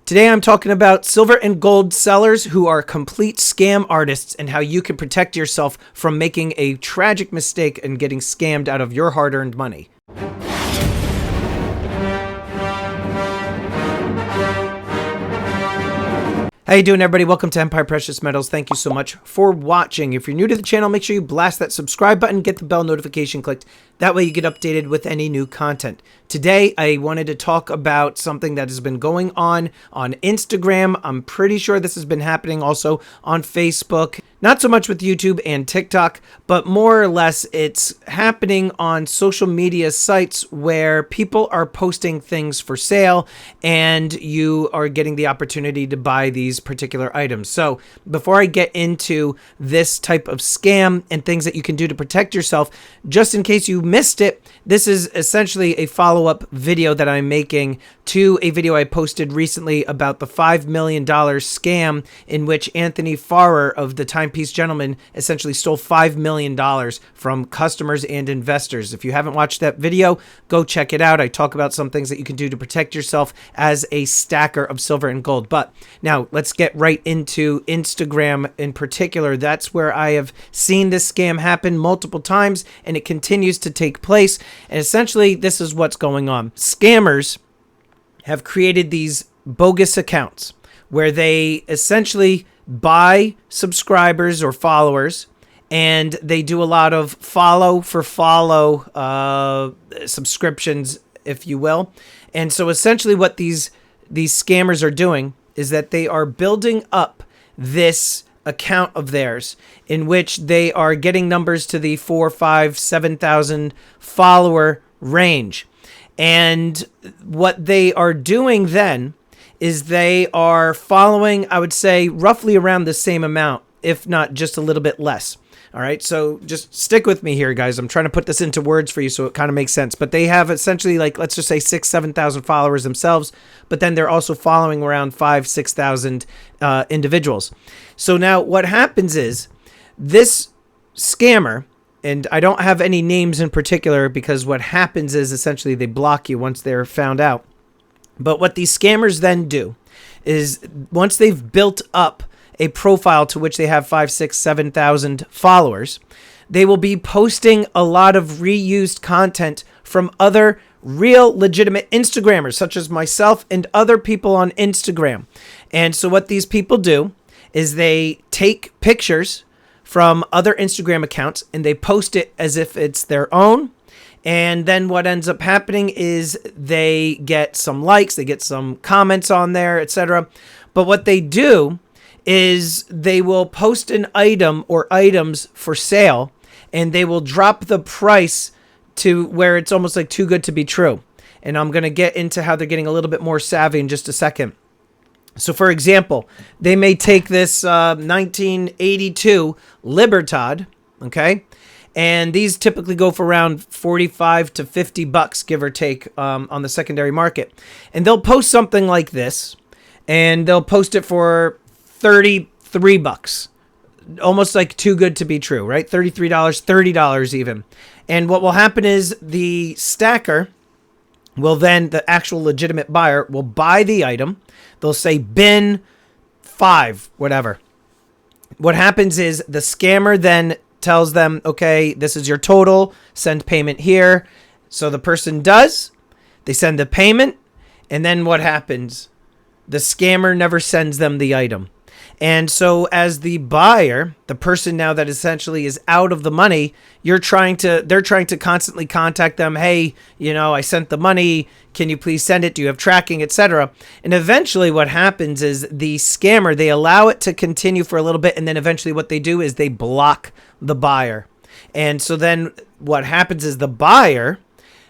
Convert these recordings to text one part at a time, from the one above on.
Today I'm talking about silver and gold sellers who are complete scam artists and how you can protect yourself from making a tragic mistake and getting scammed out of your hard-earned money. How you doing, everybody? Welcome to Empire Precious Metals. Thank you so much for watching. If you're new to the channel, make sure you blast that subscribe button, get the bell notification clicked. That way you get updated with any new content. Today, I wanted to talk about something that has been going on Instagram. I'm pretty sure this has been happening also on Facebook. Not so much with YouTube and TikTok, but more or less it's happening on social media sites where people are posting things for sale and you are getting the opportunity to buy these particular items. So before I get into this type of scam and things that you can do to protect yourself, just in case you missed it, this is essentially a follow-up video that I'm making to a video I posted recently about the $5 million scam in which Anthony Farrer of the Timepiece Gentleman essentially stole $5 million from customers and investors. If you haven't watched that video, go check it out. I talk about some things that you can do to protect yourself as a stacker of silver and gold. But now let's get right into Instagram in particular. That's where I have seen this scam happen multiple times, and it continues to take place. And essentially, this is what's going on. Scammers have created these bogus accounts where they essentially buy subscribers or followers, and they do a lot of follow for follow subscriptions, if you will. And so essentially what these scammers are doing is that they are building up this account of theirs in which they are getting numbers to the 4, 5, 7,000 follower range. And what they are doing then is they are following, I would say, roughly around the same amount, if not just a little bit less. All right, so just stick with me here, guys. I'm trying to put this into words for you so it kind of makes sense. But they have essentially, like, let's just say 6,000, 7,000 followers themselves, but then they're also following around 5,000, 6,000 individuals. So now what happens is this scammer, and I don't have any names in particular because what happens is essentially they block you once they're found out. But what these scammers then do is once they've built up a profile to which they have 5,000, 6,000, 7,000 followers, they will be posting a lot of reused content from other real legitimate Instagrammers, such as myself and other people on Instagram. And so what these people do is they take pictures from other Instagram accounts and they post it as if it's their own. And then what ends up happening is they get some likes, they get some comments on there, etc. But what they do is they will post an item or items for sale, and they will drop the price to where it's almost like too good to be true. And I'm going to get into how they're getting a little bit more savvy in just a second. So for example, they may take this 1982 Libertad, okay? And these typically go for around 45 to 50 bucks, give or take, on the secondary market. And they'll post something like this, and they'll post it for 33 bucks. Almost like too good to be true, right? $33, $30 even. And what will happen is the stacker will then, the actual legitimate buyer, will buy the item. They'll say bin 5, whatever. What happens is the scammer then tells them, okay, this is your total, send payment here. So the person does, they send the payment, and then what happens? The scammer never sends them the item. And so as the buyer, the person now that essentially is out of the money, they're trying to constantly contact them. Hey, you know, I sent the money. Can you please send it? Do you have tracking, etc.? And eventually what happens is the scammer, they allow it to continue for a little bit. And then eventually what they do is they block the buyer. And so then what happens is the buyer,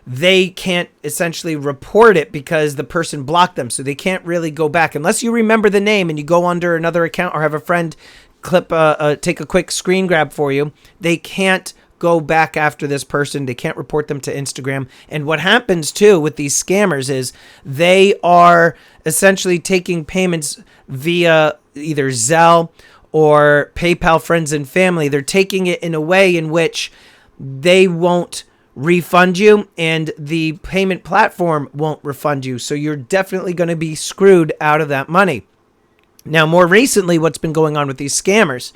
they can't essentially report it because the person blocked them. So they can't really go back unless you remember the name and you go under another account or have a friend take a quick screen grab for you. They can't go back after this person. They can't report them to Instagram. And what happens too with these scammers is they are essentially taking payments via either Zelle or PayPal friends and family. They're taking it in a way in which they won't refund you, and the payment platform won't refund you. So you're definitely going to be screwed out of that money. Now, more recently, what's been going on with these scammers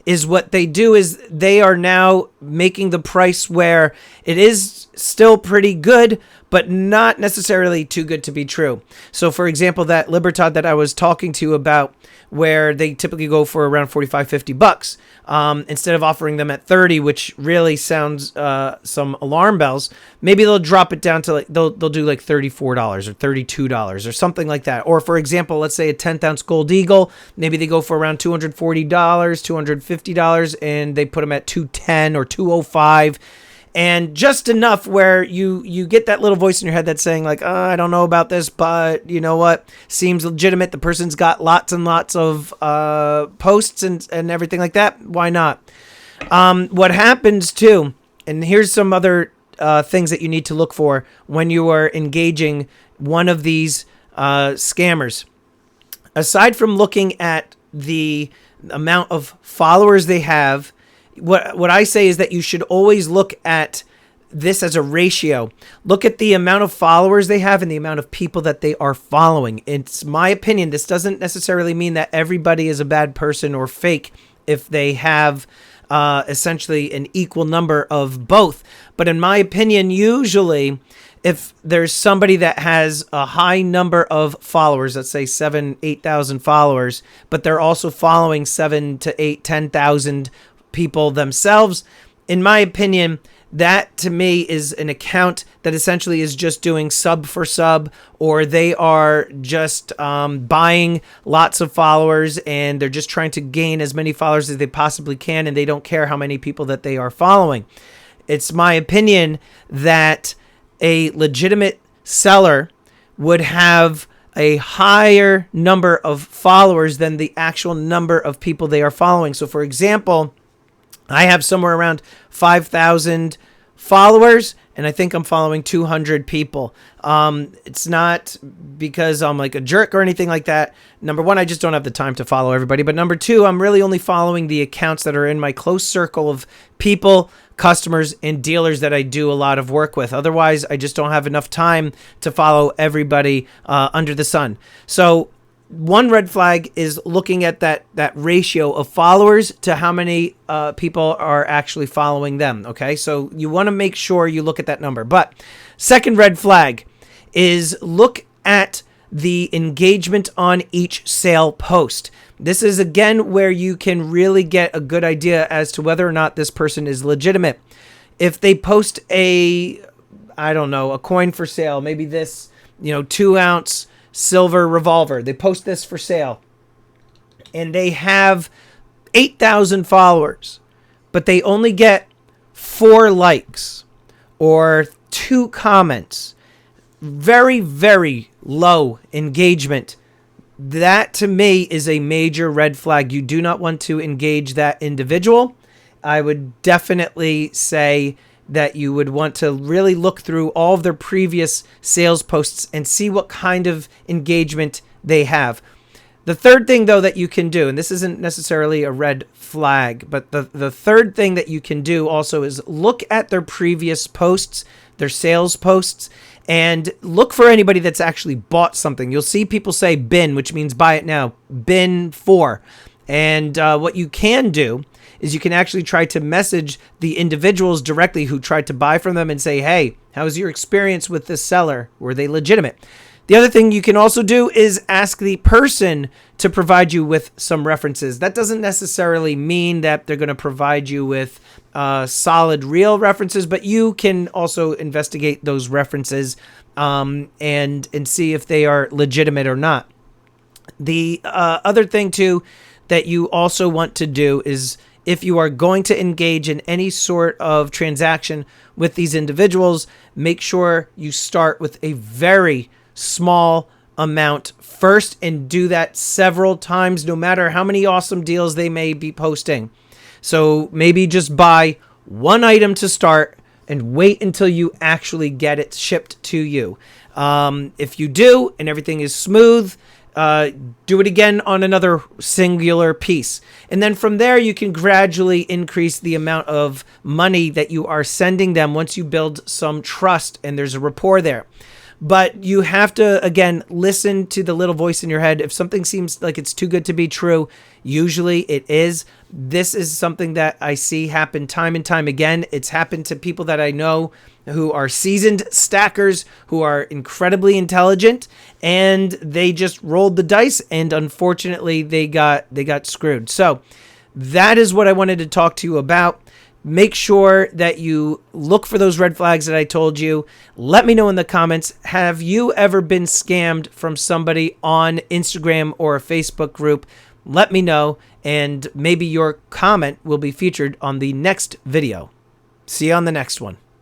is what they do is they are now making the price where it is still pretty good, but not necessarily too good to be true. So, for example, that Libertad that I was talking to you about, where they typically go for around $45-50, instead of offering them at 30, which really sounds some alarm bells. Maybe they'll drop it down to like they'll do like $34 or $32 or something like that. Or, for example, let's say a 10th ounce gold eagle, maybe they go for around $240, $250, and they put them at $210 or $205. And just enough where you get that little voice in your head that's saying like, I don't know about this, but you know what? Seems legitimate. The person's got lots and lots of posts and everything like that. Why not? What happens too, and here's some other things that you need to look for when you are engaging one of these scammers. Aside from looking at the amount of followers they have, what I say is that you should always look at this as a ratio. Look at the amount of followers they have and the amount of people that they are following. It's my opinion. This doesn't necessarily mean that everybody is a bad person or fake if they have essentially an equal number of both. But in my opinion, usually if there's somebody that has a high number of followers, let's say 7,000-8,000 followers, but they're also following 7 to 8, 10,000 people themselves, in my opinion, that to me is an account that essentially is just doing sub for sub, or they are just buying lots of followers and they're just trying to gain as many followers as they possibly can, and they don't care how many people that they are following. It's my opinion that a legitimate seller would have a higher number of followers than the actual number of people they are following. So, for example, I have somewhere around 5,000 followers, and I think I'm following 200 people. It's not because I'm like a jerk or anything like that. Number one, I just don't have the time to follow everybody. But number two, I'm really only following the accounts that are in my close circle of people, customers, and dealers that I do a lot of work with. Otherwise, I just don't have enough time to follow everybody under the sun. So one red flag is looking at that ratio of followers to how many people are actually following them. Okay, so you want to make sure you look at that number. But second red flag is look at the engagement on each sale post. This is again where you can really get a good idea as to whether or not this person is legitimate. If they post a coin for sale, maybe this 2-ounce silver revolver. They post this for sale and they have 8,000 followers, but they only get 4 likes or 2 comments. Very, very low engagement. That to me is a major red flag. You do not want to engage that individual. I would definitely say that you would want to really look through all of their previous sales posts and see what kind of engagement they have. The third thing, though, that you can do, and this isn't necessarily a red flag, but the third thing that you can do also is look at their previous posts, their sales posts, and look for anybody that's actually bought something. You'll see people say bin, which means buy it now, bin for. And what you can do is you can actually try to message the individuals directly who tried to buy from them and say, hey, how was your experience with this seller? Were they legitimate? The other thing you can also do is ask the person to provide you with some references. That doesn't necessarily mean that they're going to provide you with solid, real references, but you can also investigate those references and see if they are legitimate or not. The other thing, too, that you also want to do is if you are going to engage in any sort of transaction with these individuals, make sure you start with a very small amount first and do that several times, no matter how many awesome deals they may be posting. So maybe just buy 1 item to start and wait until you actually get it shipped to you. If you do and everything is smooth, do it again on another singular piece. And then from there, you can gradually increase the amount of money that you are sending them once you build some trust and there's a rapport there. But you have to, again, listen to the little voice in your head. If something seems like it's too good to be true, usually it is. This is something that I see happen time and time again. It's happened to people that I know who are seasoned stackers, who are incredibly intelligent, and they just rolled the dice, and unfortunately they got screwed. So that is what I wanted to talk to you about. Make sure that you look for those red flags that I told you. Let me know in the comments, have you ever been scammed from somebody on Instagram or a Facebook group? Let me know, and maybe your comment will be featured on the next video. See you on the next one.